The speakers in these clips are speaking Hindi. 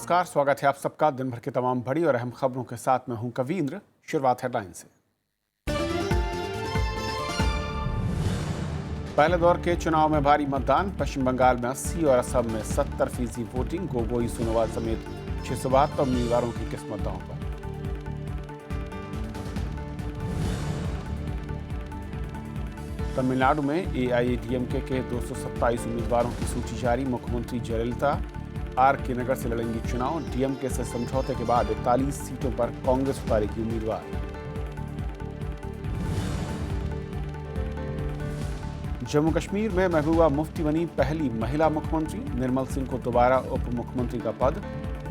नमस्कार, स्वागत है आप सबका दिन भर की तमाम बड़ी और अहम खबरों के साथ। मैं हूं कवींद्र। शुरुआत हेडलाइन से। पहले दौर के चुनाव में भारी मतदान, पश्चिम बंगाल में 80 और असम में 70% वोटिंग। गोगोई, सोनोवाल समेत 672 उम्मीदवारों की किस्मत दांव पर। तमिलनाडु में एआईएडीएमके के 227 उम्मीदवारों की सूची जारी। मुख्यमंत्री जयललिता आर के नगर से लड़ेंगी चुनाव। डीएमके से समझौते के बाद 41 सीटों पर कांग्रेस उतारेगी उम्मीदवार। जम्मू कश्मीर में महबूबा मुफ्ती बनी पहली महिला मुख्यमंत्री। निर्मल सिंह को दोबारा उप मुख्यमंत्री का पद।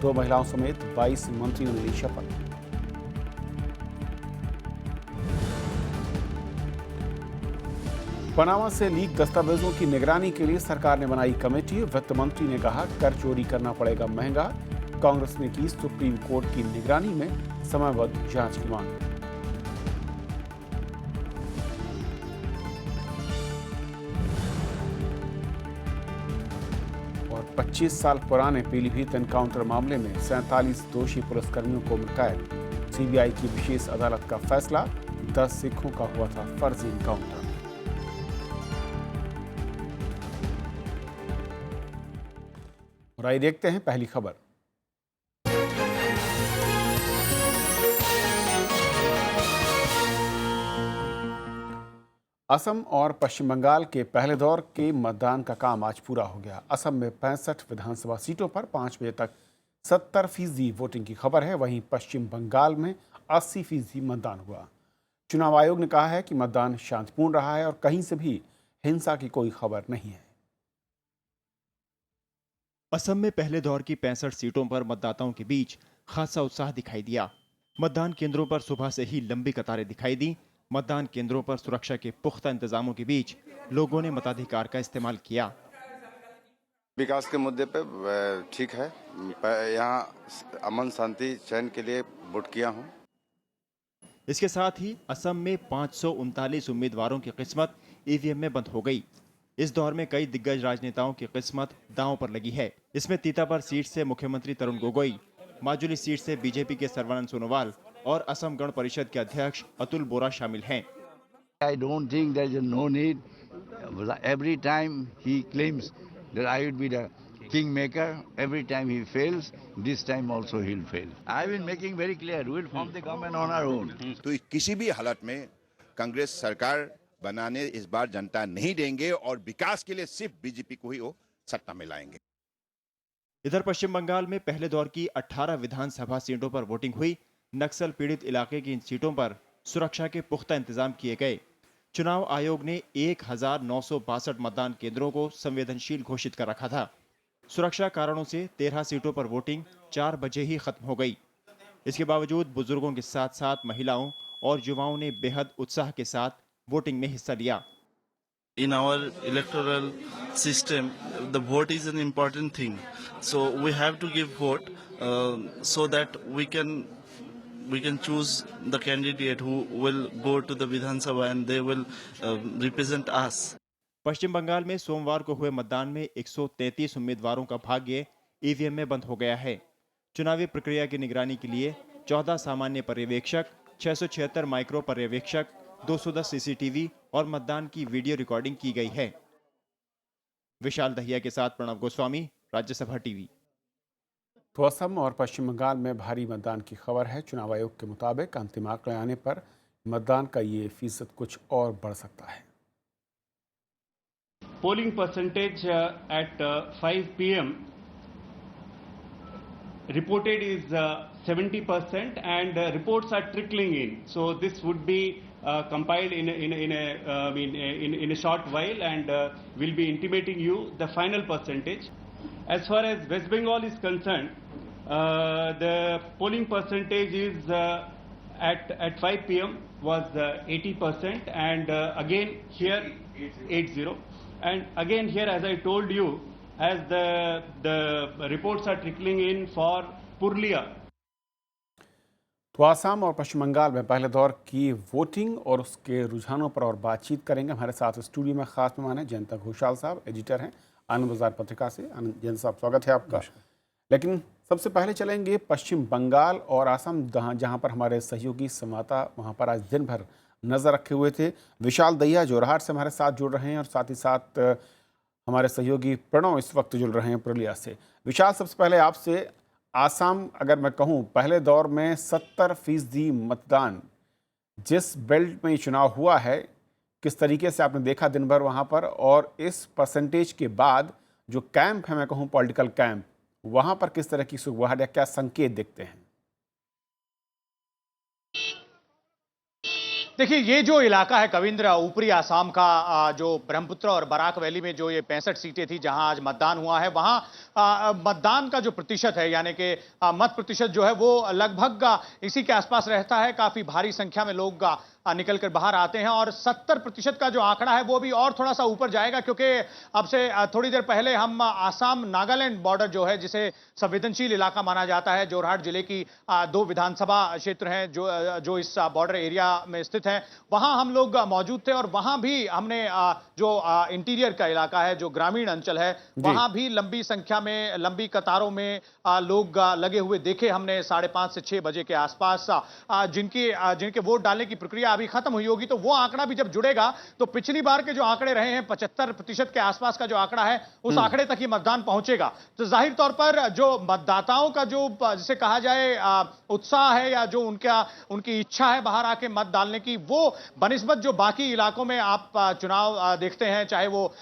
2 महिलाओं समेत 22 मंत्रियों ने ली शपथ। पनामा से लीक दस्तावेजों की निगरानी के लिए सरकार ने बनाई कमेटी। वित्त मंत्री ने कहा कर चोरी करना पड़ेगा महंगा। कांग्रेस ने की सुप्रीम कोर्ट की निगरानी में समयबद्ध जांच की मांग। और 25 साल पुराने पीलीभीत एनकाउंटर मामले में 47 दोषी पुलिसकर्मियों को कैद। सीबीआई की विशेष अदालत का फैसला। 10 सिखों का हुआ था फर्जी एनकाउंटर। और आइए देखते हैं पहली खबर। असम और पश्चिम बंगाल के पहले दौर के मतदान का काम आज पूरा हो गया। असम में 65 विधानसभा सीटों पर 5 बजे तक 70% वोटिंग की खबर है। वहीं पश्चिम बंगाल में 80% मतदान हुआ। चुनाव आयोग ने कहा है कि मतदान शांतिपूर्ण रहा है और कहीं से भी हिंसा की कोई खबर नहीं है। असम में पहले दौर की 65 सीटों पर मतदाताओं के बीच खासा उत्साह दिखाई दिया। मतदान केंद्रों पर सुबह से ही लंबी कतारें दिखाई दी। मतदान केंद्रों पर सुरक्षा के पुख्ता इंतजामों के बीच लोगों ने मताधिकार का इस्तेमाल किया। विकास के मुद्दे पे ठीक है। यहाँ अमन शांति चयन के लिए वोट किया हूँ। इसके साथ ही असम में 539 उम्मीदवारों की किस्मत ईवीएम में बंद हो गई। इस दौर में कई दिग्गज राजनेताओं की किस्मत दांव पर लगी है। इसमें तीताबर सीट से मुख्यमंत्री तरुण गोगोई, माजुली सीट से बीजेपी के सर्बानंद सोनोवाल और असम गण परिषद के अध्यक्ष अतुल बोरा शामिल हैं। I don't think there is no need. Every time he claims that I would be the kingmaker, every time he fails, this time also he'll fail. I've been making very clear, we'll form the government on our own. तो किसी भी हालत में कांग्रेस सरकार बनाने इस बार जनता नहीं देंगे और विकास के लिए सिर्फ बीजेपी को ही वो सत्ता में लाएंगे। इधर पश्चिम बंगाल में पहले दौर की 18 विधानसभा सीटों पर वोटिंग हुई। नक्सल पीड़ित इलाके की इन सीटों पर सुरक्षा के पुख्ता इंतजाम किए गए। चुनाव आयोग ने 1962 मतदान केंद्रों को संवेदनशील घोषित कर रखा था। सुरक्षा कारणों से 13 सीटों पर वोटिंग 4 बजे ही खत्म हो गई। इसके बावजूद बुजुर्गों के साथ साथ महिलाओं और युवाओं ने बेहद उत्साह के साथ वोटिंग में हिस्सा लिया। In our electoral system, the vote is an important thing. So we have to give vote so that we can choose the candidate who will go to the Vidhan Sabha and they will represent us. पश्चिम बंगाल में सोमवार को हुए मतदान में 133 उम्मीदवारों का भाग्य ईवीएम में बंद हो गया है। चुनावी प्रक्रिया की निगरानी के लिए 14 सामान्य पर्यवेक्षक, 676 माइक्रो पर्यवेक्षक, 210 सीसीटीवी और मतदान की वीडियो रिकॉर्डिंग की गई है। विशाल दहिया के साथ प्रणव गोस्वामी, राज्यसभा टीवी। तो असम और पश्चिम बंगाल में भारी मतदान की खबर है। चुनाव आयोग के मुताबिक अंतिम आंकड़े आने पर मतदान का ये फीसद कुछ और बढ़ सकता है। Polling percentage at 5 p.m. reported is 70% and reports are trickling in. So this would be compiled in a short while and will be intimating you the final percentage. As far as West Bengal is concerned, the polling percentage is at 5 p.m. was 80% and again here 80. And again here, as I told you, as the reports are trickling in for Purlia. तो आसाम और पश्चिम बंगाल में पहले दौर की वोटिंग और उसके रुझानों पर और बातचीत करेंगे। हमारे साथ स्टूडियो में खास मेहमान हैं जयंता घोषाल साहब, एडिटर हैं आनंद बाजार पत्रिका से। आनंद जयंत साहब, स्वागत है आपका। लेकिन सबसे पहले चलेंगे पश्चिम बंगाल और असम, जहां पर हमारे सहयोगी संवाददाता वहां पर आज दिन भर नजर रखे हुए थे। विशाल दहिया जोरहाट से हमारे साथ जुड़ रहे हैं और साथ ही साथ हमारे सहयोगी प्रणव इस वक्त जुड़ रहे हैं पुरुलिया से। विशाल, सबसे पहले आपसे, आसाम अगर मैं कहूँ पहले दौर में 70% मतदान जिस बेल्ट में ये चुनाव हुआ है, किस तरीके से आपने देखा दिन भर वहाँ पर, और इस परसेंटेज के बाद जो कैंप है, मैं कहूँ पॉलिटिकल कैंप, वहाँ पर किस तरह की सुगबुगाहट या क्या संकेत दिखते हैं? देखिए, ये जो इलाका है कविंद्र, ऊपरी आसाम का, जो ब्रह्मपुत्र और बराक वैली में जो ये 65 सीटें थी जहां आज मतदान हुआ है, वहां मतदान का जो प्रतिशत है, यानी कि मत प्रतिशत जो है वो लगभग इसी के आसपास रहता है। काफी भारी संख्या में लोग निकल कर बाहर आते हैं और 70% का जो आंकड़ा है वो भी और थोड़ा सा ऊपर जाएगा, क्योंकि अब से थोड़ी देर पहले हम आसाम नागालैंड बॉर्डर जो है, जिसे संवेदनशील इलाका माना जाता है, जोरहाट जिले की 2 विधानसभा क्षेत्र हैं जो इस बॉर्डर एरिया में स्थित हैं, वहां हम लोग मौजूद थे और वहां भी हमने जो इंटीरियर का इलाका है, जो ग्रामीण अंचल है, वहां भी लंबी संख्या में, लंबी कतारों में लोग लगे हुए देखे हमने 5:30 से 6 बजे के आसपास। जिनके वोट डालने की प्रक्रिया अभी खत्म हुई होगी, तो वो आंकड़ा भी जब जुड़ेगा तो पिछली बार के जो आंकड़े रहे हैं 75% के आसपास का जो आंकड़ा है, उस आंकड़े तक ही मतदान पहुंचेगा। तो जाहिर तौर पर जो मतदाताओं का जो जिसे कहा जाए उत्साह है, या जो उनकी इच्छा है बाहर आके मत डालने की, वो बनिस्बत जो बाकी इलाकों में आप चुनाव देखते हैं, चाहे वो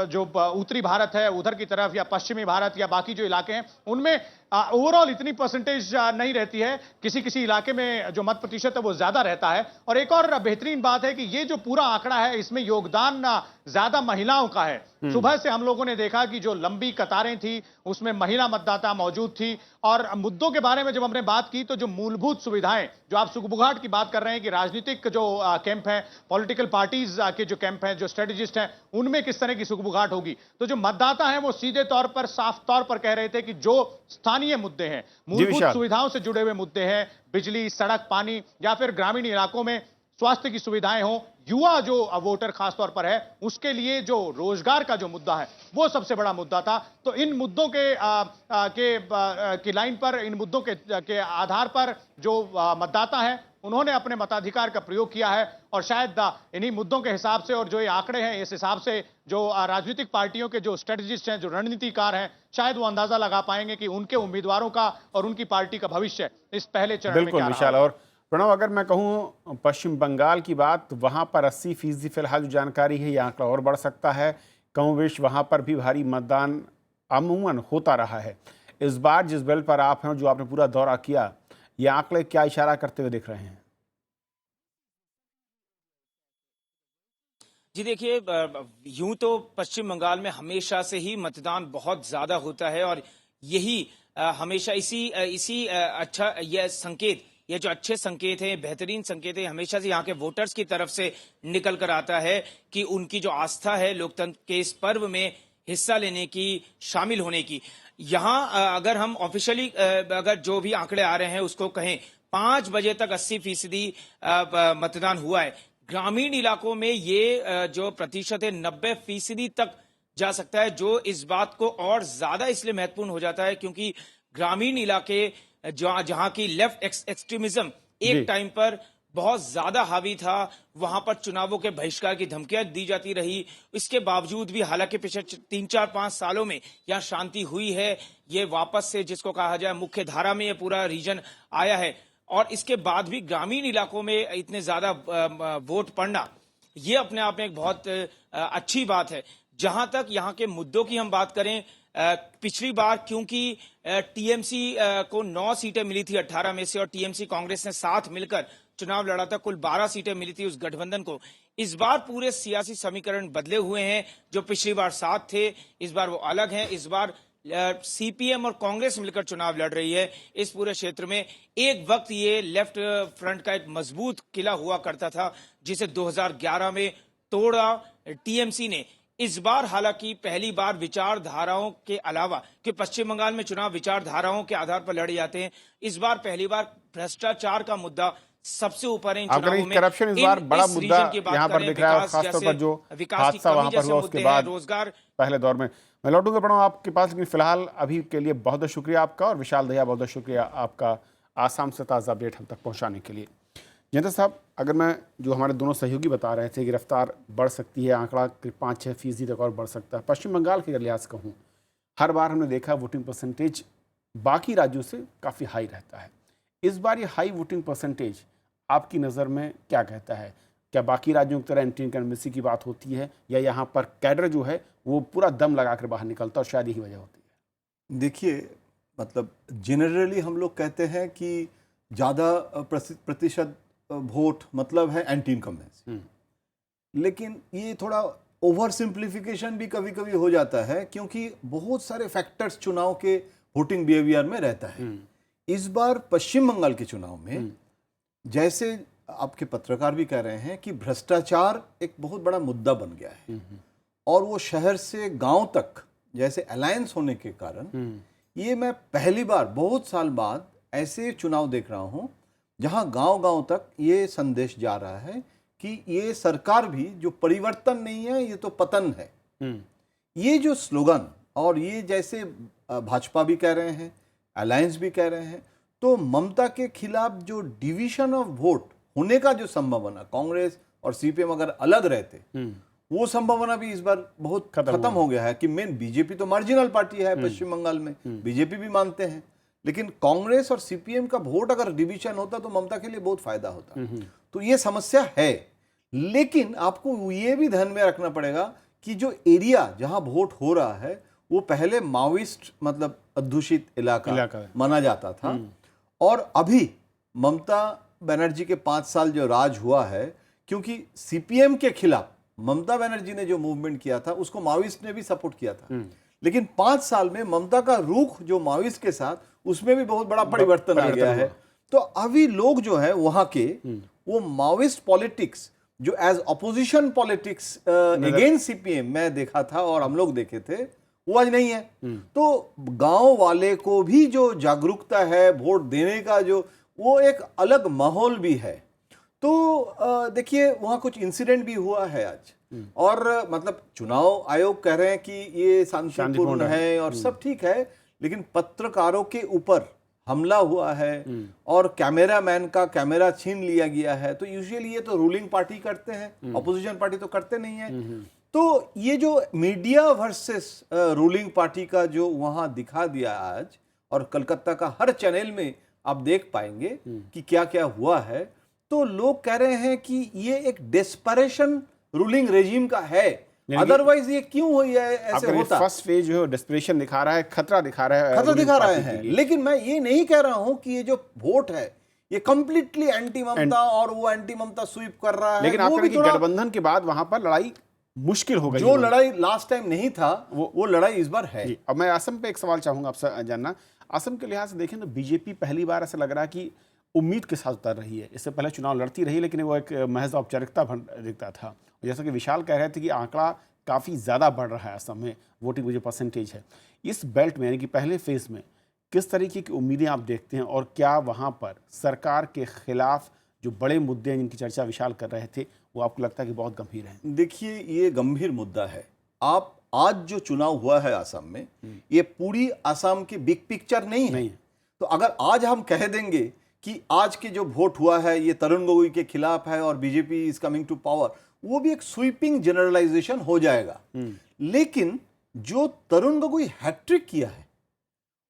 जो उत्तरी भारत है उधर की तरफ, या पश्चिमी भारत, या बाकी जो इलाके हैं, उनमें ओवरऑल इतनी परसेंटेज नहीं रहती है। किसी किसी इलाके में जो मत प्रतिशत है वो ज्यादा रहता है। और एक और बेहतरीन बात है कि ये जो पूरा आंकड़ा है, इसमें योगदान ज्यादा महिलाओं का है। सुबह से हम लोगों ने देखा कि जो लंबी कतारें थी उसमें महिला मतदाता मौजूद थी। और मुद्दों के बारे में जब हमने बात की, तो जो मूलभूत सुविधाएं, जो आप सुगबुगाहट की बात कर रहे हैं कि राजनीतिक जो कैंप है, पॉलिटिकल पार्टीज के जो कैंप हैं, जो स्ट्रेटेजिस्ट हैं, उनमें किस तरह की सुगबुगाहट होगी, तो जो मतदाता हैं वो सीधे तौर पर, साफ तौर पर कह रहे थे कि जो स्थानीय मुद्दे हैं, मूलभूत सुविधाओं से जुड़े हुए मुद्दे हैं, बिजली, सड़क, पानी, या फिर ग्रामीण इलाकों में स्वास्थ्य की सुविधाएं हो, युवा जो वोटर खासतौर पर है उसके लिए जो रोजगार का जो मुद्दा है वो सबसे बड़ा मुद्दा था। तो इन मुद्दों की लाइन पर, इन मुद्दों के आधार पर जो मतदाता हैं उन्होंने अपने मताधिकार का प्रयोग किया है। और शायद इन्हीं मुद्दों के हिसाब से, और जो ये आंकड़े हैं, इस हिसाब से जो राजनीतिक पार्टियों के जो स्ट्रेटेजिस्ट हैं, जो रणनीतिकार हैं, शायद वो अंदाजा लगा पाएंगे कि उनके उम्मीदवारों का और उनकी पार्टी का भविष्य इस पहले चरण में क्या रहा। विशाल और प्रणव, अगर मैं कहूँ पश्चिम बंगाल की बात, वहाँ पर 80% फिलहाल जो जानकारी है, ये आंकड़ा और बढ़ सकता है। कमोवेश वहाँ पर भी भारी मतदान अमूमन होता रहा है। इस बार जिस बेल्ट पर आप हैं, जो आपने पूरा दौरा किया, ये आंकड़े क्या इशारा करते हुए दिख रहे हैं? जी देखिए, यूं तो पश्चिम बंगाल में हमेशा से ही मतदान बहुत ज्यादा होता है और यही हमेशा इसी अच्छा यह संकेत, ये जो अच्छे संकेत हैं, बेहतरीन संकेत है, हमेशा से यहाँ के वोटर्स की तरफ से निकल कर आता है कि उनकी जो आस्था है लोकतंत्र के इस पर्व में हिस्सा लेने की, शामिल होने की। यहाँ अगर हम ऑफिशियली अगर जो भी आंकड़े आ रहे हैं उसको कहें, 5 बजे तक 80% मतदान हुआ है। ग्रामीण इलाकों में ये जो प्रतिशत है 90% तक जा सकता है, जो इस बात को और ज्यादा इसलिए महत्वपूर्ण हो जाता है क्योंकि ग्रामीण इलाके जहां की लेफ्ट एक्सट्रीमिज्म एक टाइम पर बहुत ज्यादा हावी था, वहां पर चुनावों के बहिष्कार की धमकियां दी जाती रही। इसके बावजूद भी हालांकि पिछले 3-4-5 सालों में यहाँ शांति हुई है। ये वापस से जिसको कहा जाए मुख्य धारा में ये पूरा रीजन आया है और इसके बाद भी ग्रामीण इलाकों में इतने ज्यादा वोट पड़ना, ये अपने आप में एक बहुत अच्छी बात है। जहां तक यहाँ के मुद्दों की हम बात करें, पिछली बार क्योंकि टीएमसी को 9 सीटें मिली थी 18 में से और टीएमसी कांग्रेस ने साथ मिलकर चुनाव लड़ा था, कुल 12 सीटें मिली थी उस गठबंधन को। इस बार पूरे सियासी समीकरण बदले हुए हैं। जो पिछली बार साथ थे, इस बार वो अलग हैं। इस बार सीपीएम और कांग्रेस मिलकर चुनाव लड़ रही है इस पूरे क्षेत्र में। एक वक्त ये लेफ्ट फ्रंट का एक मजबूत किला हुआ करता था जिसे 2011 में तोड़ा टीएमसी ने। इस बार हालांकि पहली बार विचारधाराओं के अलावा, कि पश्चिम बंगाल में चुनाव विचारधाराओं के आधार पर लड़े जाते हैं, इस बार पहली बार भ्रष्टाचार का मुद्दा सबसे ऊपर है इन अगर चुनावों में। करप्शन इस बार बड़ा मुद्दा रीजन की बात यहाँ पर करें, दिख रहा है, विकास खासतौर जैसे पर जो विकास की हादसा कमी वहां पर जैसे हुआ मुद्दे उसके हैं, बाद रोजगार। पहले दौर में मैं लौटूंगा पड़ा हूँ आपके पास, लेकिन फिलहाल अभी के लिए बहुत बहुत शुक्रिया आपका, और विशाल दहिया बहुत बहुत शुक्रिया आपका आसाम से ताज़ा अपडेट हम तक पहुँचाने के लिए। जयंत साहब, अगर मैं जो हमारे दोनों सहयोगी बता रहे थे कि रफ्तार बढ़ सकती है, आंकड़ा 5-6% तक और बढ़ सकता है, पश्चिम बंगाल के अगर लिहाज कहूँ, हर बार हमने देखा वोटिंग परसेंटेज बाकी राज्यों से काफ़ी हाई रहता है। इस बार ये हाई वोटिंग परसेंटेज आपकी नज़र में क्या कहता है? क्या बाकी राज्यों की तरह एंटी इनकम्बेंसी की बात होती है, या यहाँ पर कैडर जो है वो पूरा दम लगाकर बाहर निकलता है और शायद यही वजह होती है? देखिए, मतलब जनरली हम लोग कहते हैं कि ज़्यादा प्रतिशत वोट मतलब है एंटी इनकम्बेंसी, लेकिन ये थोड़ा ओवर सिंप्लीफिकेशन भी कभी कभी हो जाता है, क्योंकि बहुत सारे फैक्टर्स चुनाव के वोटिंग बिहेवियर में रहता है। इस बार पश्चिम बंगाल के चुनाव में जैसे आपके पत्रकार भी कह रहे हैं कि भ्रष्टाचार एक बहुत बड़ा मुद्दा बन गया है, और वो शहर से गांव तक जैसे अलायंस होने के कारण ये मैं पहली बार बहुत साल बाद ऐसे चुनाव देख रहा हूं जहां गांव-गांव तक ये संदेश जा रहा है कि ये सरकार भी जो परिवर्तन नहीं है, ये तो पतन है। ये जो स्लोगन, और ये जैसे भाजपा भी कह रहे हैं, अलायंस भी कह रहे हैं, तो ममता के खिलाफ जो डिवीजन ऑफ वोट होने का जो संभावना, कांग्रेस और सीपीएम अगर अलग रहते, वो संभावना भी इस बार बहुत खत्म हो गया है। कि मेन बीजेपी तो मार्जिनल पार्टी है पश्चिम बंगाल में, बीजेपी भी मानते हैं, लेकिन कांग्रेस और सीपीएम का वोट अगर डिवीजन होता तो ममता के लिए बहुत फायदा होता। तो ये समस्या है, लेकिन आपको ये भी ध्यान में रखना पड़ेगा कि जो एरिया जहां वोट हो रहा है वो पहले माओइस्ट मतलब अध्युषित इलाका माना जाता था, और अभी ममता बनर्जी के 5 साल जो राज हुआ है, क्योंकि सीपीएम के खिलाफ ममता बनर्जी ने जो मूवमेंट किया था उसको माओइस्ट ने भी सपोर्ट किया था, लेकिन 5 साल में ममता का रुख जो माओइस्ट के साथ, उसमें भी बहुत बड़ा परिवर्तन आ गया है। तो अभी लोग जो है वहां के वो माओइस्ट पॉलिटिक्स जो as opposition politics against CPM मैं देखा था और हम लोग देखे थे, वो आज नहीं है। तो गांव वाले को भी जो जागरूकता है वोट देने का, जो वो एक अलग माहौल भी है। तो देखिए, वहां कुछ इंसिडेंट भी हुआ है आज, और मतलब चुनाव आयोग कह रहे हैं कि ये शांतिपूर्ण है और सब ठीक है, लेकिन पत्रकारों के ऊपर हमला हुआ है और कैमरामैन का कैमरा छीन लिया गया है। तो यूजुअली ये तो रूलिंग पार्टी करते हैं, ऑपोजिशन पार्टी तो करते नहीं है। तो ये जो मीडिया वर्सेस रूलिंग पार्टी का जो वहां दिखा दिया आज, और कलकत्ता का हर चैनल में आप देख पाएंगे कि क्या क्या हुआ है, तो लोग कह रहे हैं कि ये एक डेस्परेशन रूलिंग रेजिम का है, अदरवाइज ये क्यों हुई है, ऐसे होता। फर्स्ट फेज जो है डेस्परेशन दिखा रहा है, खतरा दिखा रहे हैं। लेकिन मैं ये नहीं कह रहा हूं कि ये जो वोट है ये कंप्लीटली एंटी ममता और वो एंटी ममता स्वीप कर रहा है। लेकिन आपका गठबंधन के बाद वहां पर लड़ाई मुश्किल हो गई, जो लड़ाई लास्ट टाइम नहीं था वो लड़ाई इस बार है। अब मैं असम पे एक सवाल चाहूंगा आपसे जानना। असम के लिहाज से देखें तो बीजेपी पहली बार ऐसा लग रहा है कि उम्मीद के साथ उतर रही है। इससे पहले चुनाव लड़ती रही, लेकिन वो एक महज औपचारिकता दिखता था। जैसा कि विशाल कह रहे थे कि आंकड़ा काफ़ी ज़्यादा बढ़ रहा है असम में, वोटिंग जो परसेंटेज है इस बेल्ट में, यानी कि पहले फेज में किस तरीके की उम्मीदें आप देखते हैं, और क्या वहाँ पर सरकार के खिलाफ जो बड़े मुद्दे हैं जिनकी चर्चा विशाल कर रहे थे, वो आपको लगता है कि बहुत गंभीर हैं? देखिए, ये गंभीर मुद्दा है। आप आज जो चुनाव हुआ है असम में, ये पूरी असम की बिग पिक्चर नहीं है। तो अगर आज हम कह देंगे कि आज के जो वोट हुआ है ये तरुण गोगोई के खिलाफ है और BJP is coming to power, वो भी एक स्वीपिंग जनरलाइजेशन हो जाएगा। लेकिन जो तरुण गोगोई हैट्रिक किया है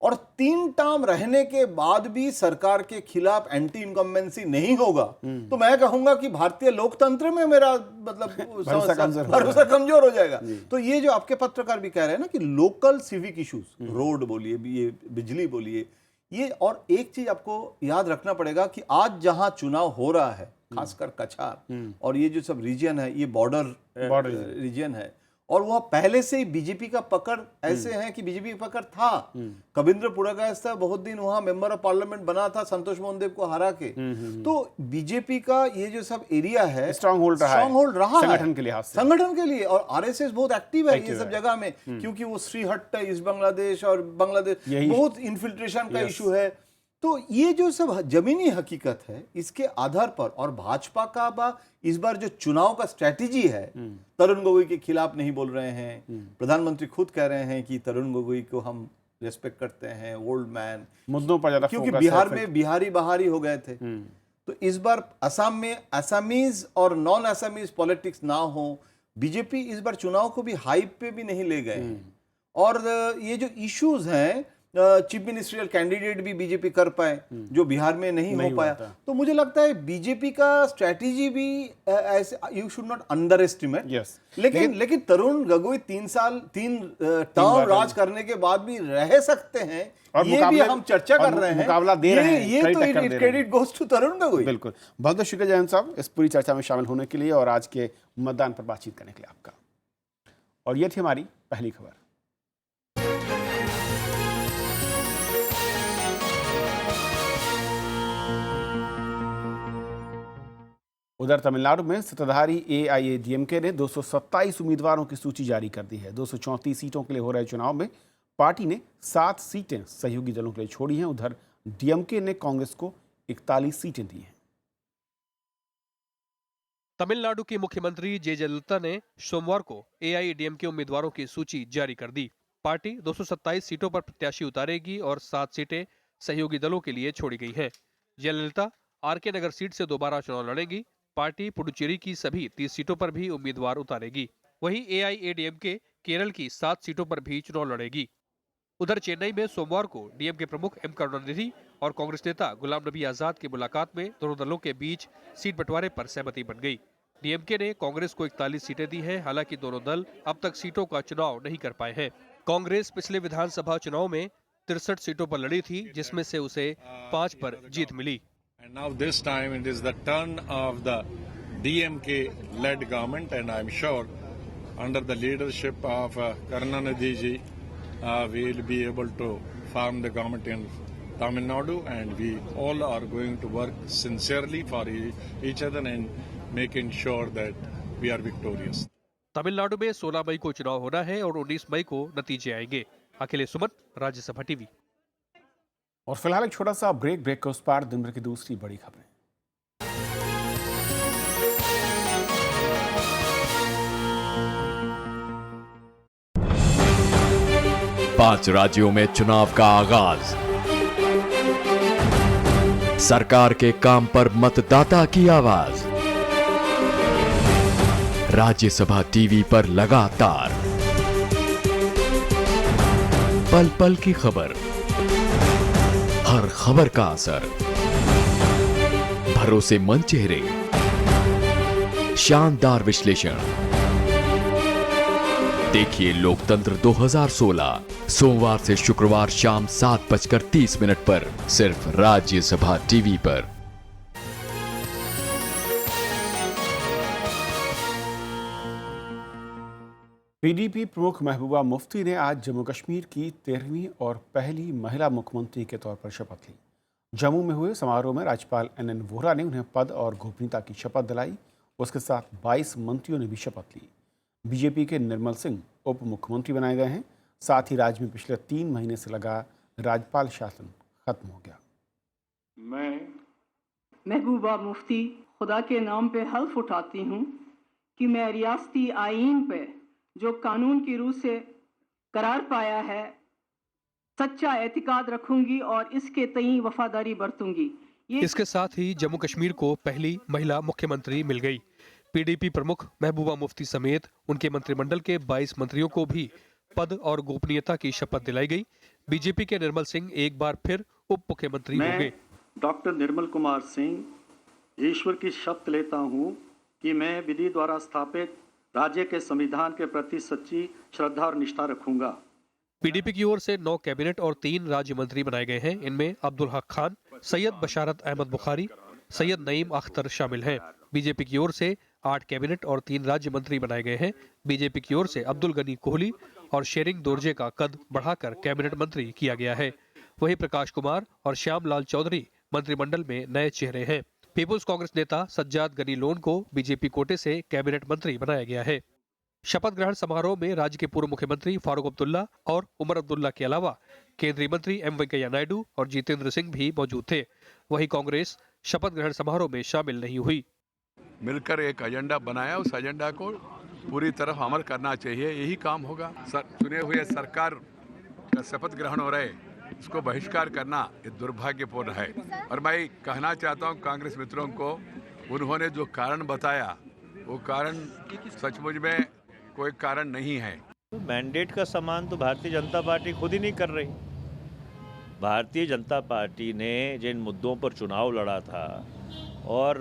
और 3 टर्म रहने के बाद भी सरकार के खिलाफ एंटी इनकम्बेंसी नहीं होगा, तो मैं कहूंगा कि भारतीय लोकतंत्र में मेरा मतलब भरोसा कमजोर हो जाएगा। तो ये जो आपके पत्रकार भी कह रहे हैं ना कि लोकल सिविक इश्यूज, रोड बोलिए, ये बिजली बोलिए, ये, और एक चीज आपको याद रखना पड़ेगा कि आज जहां चुनाव हो रहा है, खासकर कछार और ये जो सब रीजन है, ये बॉर्डर रीजन है, और वह पहले से ही बीजेपी का पकड़ ऐसे है कि बीजेपी का पकड़ था। कविंद्र पुरकायस्थ बहुत दिन वहां मेंबर ऑफ पार्लियामेंट बना था संतोष मोहन देव को हरा के। तो बीजेपी का ये जो सब एरिया है स्ट्रांग होल्ड रहा संगठन के लिहाज से, संगठन के लिए। और आरएसएस बहुत एक्टिव है ये सब जगह में, क्योंकि वो श्रीहट्ट ईस्ट बांग्लादेश और बांग्लादेश बहुत इन्फिल्ट्रेशन का इशू है। तो ये जो सब जमीनी हकीकत है, इसके आधार पर और भाजपा का इस बार जो चुनाव का स्ट्रेटेजी है, तरुण गोगोई के खिलाफ नहीं बोल रहे हैं। प्रधानमंत्री खुद कह रहे हैं कि तरुण गोगोई को हम रेस्पेक्ट करते हैं, ओल्ड मैन, मुद्दों पर ज्यादा क्योंकि फोकस बिहार है, में बिहारी बहारी हो गए थे। तो इस बार असम में असमीज और नॉन असमीज पॉलिटिक्स ना हो, बीजेपी इस बार चुनाव को भी हाइप पे भी नहीं ले गए हैं। और ये जो इश्यूज हैं, चीफ मिनिस्ट्रियल कैंडिडेट भी बीजेपी कर पाए जो बिहार में नहीं हो पाया। तो मुझे लगता है बीजेपी का स्ट्रेटेजी भी ऐसे, you should not under estimate. लेकिन तरुण गोगोई 3 टर्म राज करने के बाद भी रह सकते हैं, और ये भी हम चर्चा कर रहे हैं, मुकाबला दे रहे हैं, ये तो credit goes to Tarun Gogoi. बिल्कुल, बहुत बहुत शुक्रिया जयंत साहब इस पूरी चर्चा में शामिल होने के लिए और आज के मतदान पर बातचीत करने के लिए आपका। और ये थी हमारी पहली खबर। उधर तमिलनाडु में सत्ताधारी एआईएडीएमके ने 227 उम्मीदवारों की सूची जारी कर दी है। 234 सीटों के लिए हो रहे चुनाव में पार्टी ने 7 सीटें सहयोगी दलों के लिए छोड़ी हैं। उधर डीएमके ने कांग्रेस को 41 सीटें दी हैं। तमिलनाडु की मुख्यमंत्री जयललिता ने सोमवार को एआईएडीएमके उम्मीदवारों की सूची जारी कर दी। पार्टी 227 सीटों पर प्रत्याशी उतारेगी और 7 सीटें सहयोगी दलों के लिए छोड़ी गई हैं। जयललिता आरके नगर सीट से दोबारा चुनाव लड़ेंगी। पार्टी पुडुचेरी की सभी 30 सीटों पर भी उम्मीदवार उतारेगी। वहीं एआईएडीएमके केरल की 7 सीटों पर भी चुनाव लड़ेगी। उधर चेन्नई में सोमवार को डीएमके प्रमुख एम करुणानिधि और कांग्रेस नेता गुलाम नबी आजाद की मुलाकात में दोनों दलों के बीच सीट बंटवारे पर सहमति बन गई। डीएमके ने कांग्रेस को 41 सीटें दी हैं। हालांकि दोनों दल अब तक सीटों का चुनाव नहीं कर पाए हैं। कांग्रेस पिछले विधानसभा चुनाव में 63 सीटों पर लड़ी थी, जिसमें से उसे 5 पर जीत मिली। And now this time it is the turn of the DMK-led government, and I'm sure under the leadership of Karunanidhi ji, we will be able to form the government in Tamil Nadu, and we all are going to work sincerely for each other and making sure that we are victorious. Tamil Nadu में 16 मई को चुनाव होना है और 19 मई को नतीजे आएंगे। अखिलेश सुमन, राज्यसभा टीवी। और फिलहाल एक छोटा सा ब्रेक के उस पार दिन भर की दूसरी बड़ी खबरें। 5 राज्यों में चुनाव का आगाज। सरकार के काम पर मतदाता की आवाज। राज्यसभा टीवी पर लगातार पल पल की खबर, हर खबर का असर, भरोसेमंद चेहरे, शानदार विश्लेषण। देखिए लोकतंत्र 2016 सोमवार से शुक्रवार शाम 7:30 पर सिर्फ राज्यसभा टीवी पर। पीडीपी प्रमुख महबूबा मुफ्ती ने आज जम्मू कश्मीर की 13वीं और पहली महिला मुख्यमंत्री के तौर पर शपथ ली। जम्मू में हुए समारोह में राज्यपाल एनएन वोहरा ने उन्हें पद और गोपनीयता की शपथ दिलाई। उसके साथ 22 मंत्रियों ने भी शपथ ली। बीजेपी के निर्मल सिंह उप मुख्यमंत्री बनाए गए हैं। साथ ही राज्य में पिछले 3 महीने से लगा राज्यपाल शासन खत्म हो गया। मैं महबूबा मुफ्ती खुदा के नाम पे हल्फ उठाती हूँ कि मैं रियासती आईन पे जो कानून की रूह से करार पाया है, सच्चा एतिकाद रखूंगी और इसके तई वफादारी बरतूंगी। इसके साथ ही जम्मू कश्मीर को पहली महिला मुख्यमंत्री मिल गई। पीडीपी प्रमुख महबूबा मुफ्ती समेत उनके मंत्रिमंडल के 22 मंत्रियों को भी पद और गोपनीयता की शपथ दिलाई गई। बीजेपी के निर्मल सिंह एक बार फिर उप मुख्यमंत्री होंगे। डॉक्टर निर्मल कुमार सिंह ईश्वर की शपथ लेता हूँ कि मैं विधि द्वारा स्थापित राज्य के संविधान के प्रति सच्ची श्रद्धा और निष्ठा रखूंगा। पीडीपी की ओर से 9 कैबिनेट और 3 राज्य मंत्री बनाए गए हैं। इनमें अब्दुल हक खान, सैयद बशारत अहमद बुखारी, सैयद नईम अख्तर शामिल हैं। बीजेपी की ओर से 8 कैबिनेट और 3 राज्य मंत्री बनाए गए हैं। बीजेपी की ओर से अब्दुल गनी कोहली और शेरिंग दोरजे का कद बढ़ाकर कैबिनेट मंत्री किया गया है। वहीं प्रकाश कुमार और श्याम लाल चौधरी मंत्रिमंडल में नए चेहरे हैं। पीपुल्स कांग्रेस नेता सज्जाद गनी लोन को बीजेपी कोटे से कैबिनेट मंत्री बनाया गया है। शपथ ग्रहण समारोह में राज्य के पूर्व मुख्यमंत्री फारूक अब्दुल्ला और उमर अब्दुल्ला के अलावा केंद्रीय मंत्री एम वेंकैया नायडू और जितेंद्र सिंह भी मौजूद थे। वहीं कांग्रेस शपथ ग्रहण समारोह में शामिल नहीं हुई। मिलकर एक एजेंडा बनाया, उस एजेंडा को पूरी तरह अमल करना चाहिए, यही काम होगा। चुने हुए सरकार का शपथ ग्रहण हो रहे, उसको बहिष्कार करना ये दुर्भाग्यपूर्ण है। और मैं कहना चाहता हूँ कांग्रेस मित्रों को, उन्होंने जो कारण बताया वो कारण सचमुच में कोई कारण नहीं है। मैंडेट का सम्मान तो भारतीय जनता पार्टी खुद ही नहीं कर रही। भारतीय जनता पार्टी ने जिन मुद्दों पर चुनाव लड़ा था और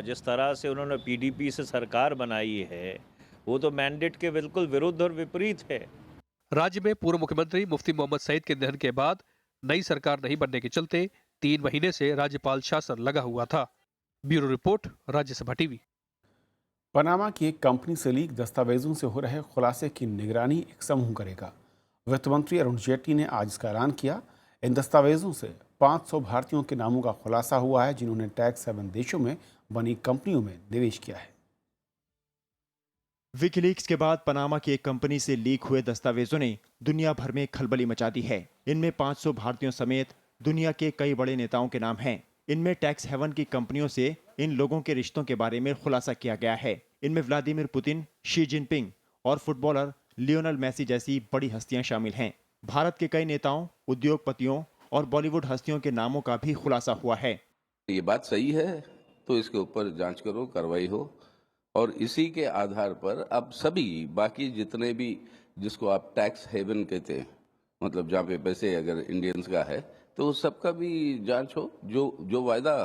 जिस तरह से उन्होंने पीडीपी से सरकार बनाई है, वो तो मैंडेट के बिल्कुल विरुद्ध और विपरीत है। राज्य में पूर्व मुख्यमंत्री मुफ्ती मोहम्मद सईद के निधन के बाद नई सरकार नहीं बनने के चलते 3 महीने से राज्यपाल शासन लगा हुआ था। Bureau report, Rajya Sabha TV. Panama की एक कंपनी से लीक दस्तावेजों से हो रहे खुलासे की निगरानी एक समूह करेगा। वित्त मंत्री अरुण जेटली ने आज इसका ऐलान किया। इन दस्तावेजों से 500 भारतीयों के नामों का खुलासा हुआ है जिन्होंने टैक्स हेवन देशों में बनी कंपनियों में निवेश किया है। विकीलीक्स के बाद पनामा की एक कंपनी से लीक हुए दस्तावेजों ने दुनिया भर में खलबली मचा दी है। इनमें 500 भारतीयों समेत दुनिया के कई बड़े नेताओं के नाम हैं। इनमें टैक्स हेवन की कंपनियों से इन लोगों के रिश्तों के बारे में खुलासा किया गया है। इनमें व्लादिमीर पुतिन, शी जिनपिंग और फुटबॉलर लियोनेल मेसी जैसी बड़ी हस्तियां शामिल हैं। भारत के कई नेताओं, उद्योगपतियों और बॉलीवुड हस्तियों के नामों का भी खुलासा हुआ है। ये बात सही है तो इसके ऊपर जांच करो, कार्रवाई हो, और इसी के आधार पर अब सभी बाकी जितने भी जिसको आप टैक्स हेवन कहते हैं, मतलब जहाँ पे पैसे अगर इंडियंस का है, तो सबका भी जांच हो, जो वायदा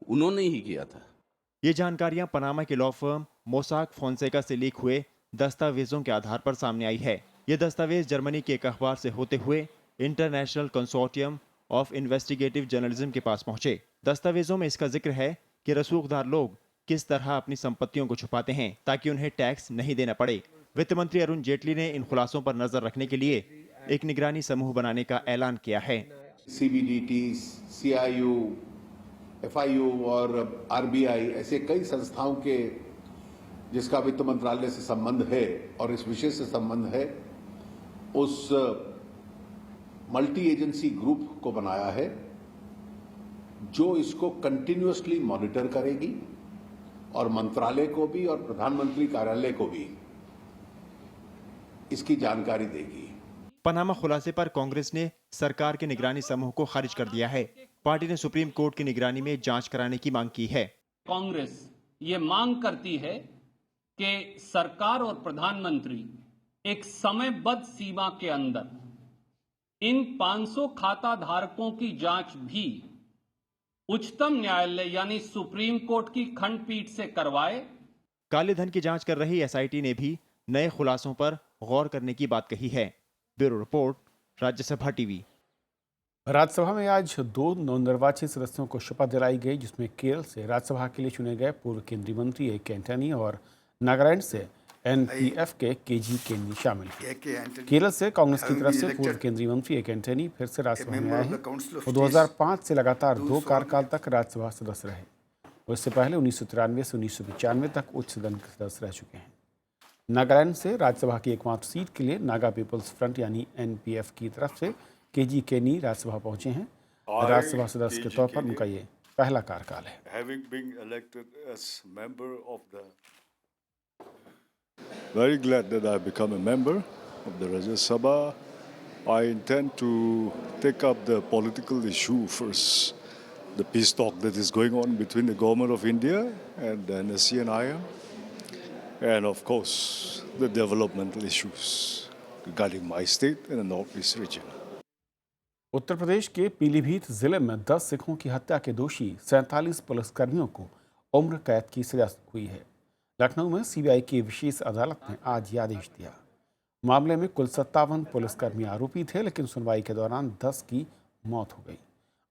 उन्होंने ही किया था। ये जानकारियां पनामा के लॉ फर्म मोसाक फोंसेका से लीक हुए दस्तावेजों के आधार पर सामने आई है। ये दस्तावेज जर्मनी के एक अखबार से होते हुए international consortium of investigative journalism के पास पहुंचे। दस्तावेजों में इसका जिक्र है कि रसूखदार लोग किस तरह अपनी संपत्तियों को छुपाते हैं ताकि उन्हें टैक्स नहीं देना पड़े। वित्त मंत्री अरुण जेटली ने इन खुलासों पर नजर रखने के लिए एक निगरानी समूह बनाने का ऐलान किया है। CBDT, CIU, FIU और RBI ऐसे कई संस्थाओं के जिसका वित्त मंत्रालय से संबंध है और इस विषय से संबंध है, उस मल्टी एजेंसी ग्रुप को बनाया है जो इसको कंटिन्यूअसली मॉनिटर करेगी और मंत्रालय को भी और प्रधानमंत्री कार्यालय को भी इसकी जानकारी देगी। पनामा खुलासे पर कांग्रेस ने सरकार के निगरानी समूह को खारिज कर दिया है। पार्टी ने सुप्रीम कोर्ट की निगरानी में जांच कराने की मांग की है। कांग्रेस ये मांग करती है कि सरकार और प्रधानमंत्री एक समयबद्ध सीमा के अंदर इन 500 खाता धारकों की जांच भी उच्चतम न्यायालय यानी सुप्रीम कोर्ट की खंडपीठ से करवाए। काले धन की जांच कर रही एसआईटी ने भी नए खुलासों पर गौर करने की बात कही है। Bureau report, Rajya Sabha TV. Rajya Sabha में आज 2 नवनिर्वाचित सदस्यों को शपथ दिलाई गई, जिसमें केरल से राज्यसभा के लिए चुने गए पूर्व केंद्रीय मंत्री ए के एंटनी और नागालैंड से एनपीएफ के केजी केनी शामिल हैं। केरल से कांग्रेस की तरफ से पूर्व केंद्रीय मंत्री ए के एंटनी फिर से राज्यसभा में आए हैं। वो 2005 से लगातार 2 कार्यकाल तक राज्यसभा सदस्य रहे। वो इससे पहले 1993 से 1995 तक उच्च सदन के सदस्य रह चुके हैं। नागालैंड से राज्यसभा की एकमात्र सीट के लिए नागा पीपल्स फ्रंट यानी एनपीएफ की तरफ से केजी केनी राज्यसभा पहुंचे हैं। राज्यसभा सदस्य के तौर पर उनका ये पहला कार्यकाल है। Very glad that I've become a member of the Rajya Sabha. I intend to take up the political issue first, the peace talk that is going on between the government of India and the NSC and IM, and of course the developmental issues regarding my state and the Northeast region. Uttar Pradesh के पीलीभीत जिले में 10 सिखों की हत्या के दोषी 47 पुलिसकर्मियों को उम्र कैद की सजा हुई है। लखनऊ में सीबीआई की विशेष अदालत ने आज ये आदेश दिया। मामले में कुल 57 पुलिसकर्मी आरोपी थे, लेकिन सुनवाई के दौरान 10 की मौत हो गई।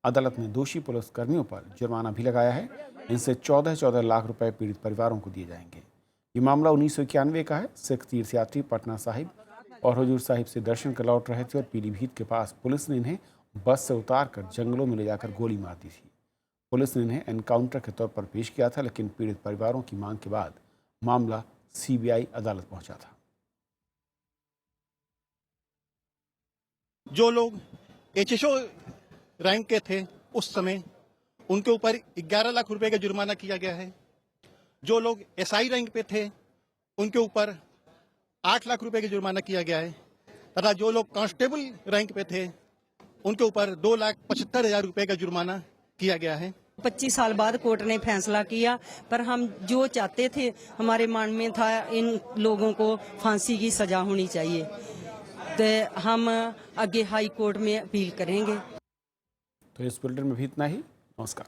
अदालत ने दोषी पुलिसकर्मियों पर जुर्माना भी लगाया है। इनसे 14 लाख रुपए पीड़ित परिवारों को दिए जाएंगे। ये मामला 1991 का है। सिख तीर्थयात्री पटना साहिब और हजूर साहिब से दर्शन कर लौट रहे थे और पीलीभीत के पास पुलिस ने इन्हें बस से उतारकर जंगलों में ले जाकर गोली मार दी थी। पुलिस ने इन्हें एनकाउंटर के तौर पर पेश किया था, लेकिन पीड़ित परिवारों की मांग के बाद मामला सीबीआई अदालत पहुंचा था। जो लोग HSO रैंक के थे उस समय उनके ऊपर 11 लाख रुपए का जुर्माना किया गया है। जो लोग SI रैंक पे थे उनके ऊपर 8 लाख रुपए का जुर्माना किया गया है तथा जो लोग कांस्टेबल रैंक पे थे उनके ऊपर 2,75,000 रुपए का जुर्माना किया गया है। 25 साल बाद कोर्ट ने फैसला किया, पर हम जो चाहते थे हमारे मन में था इन लोगों को फांसी की सजा होनी चाहिए, तो हम आगे हाई कोर्ट में अपील करेंगे। तो इस बुलेटिन में भी इतना ही। नमस्कार।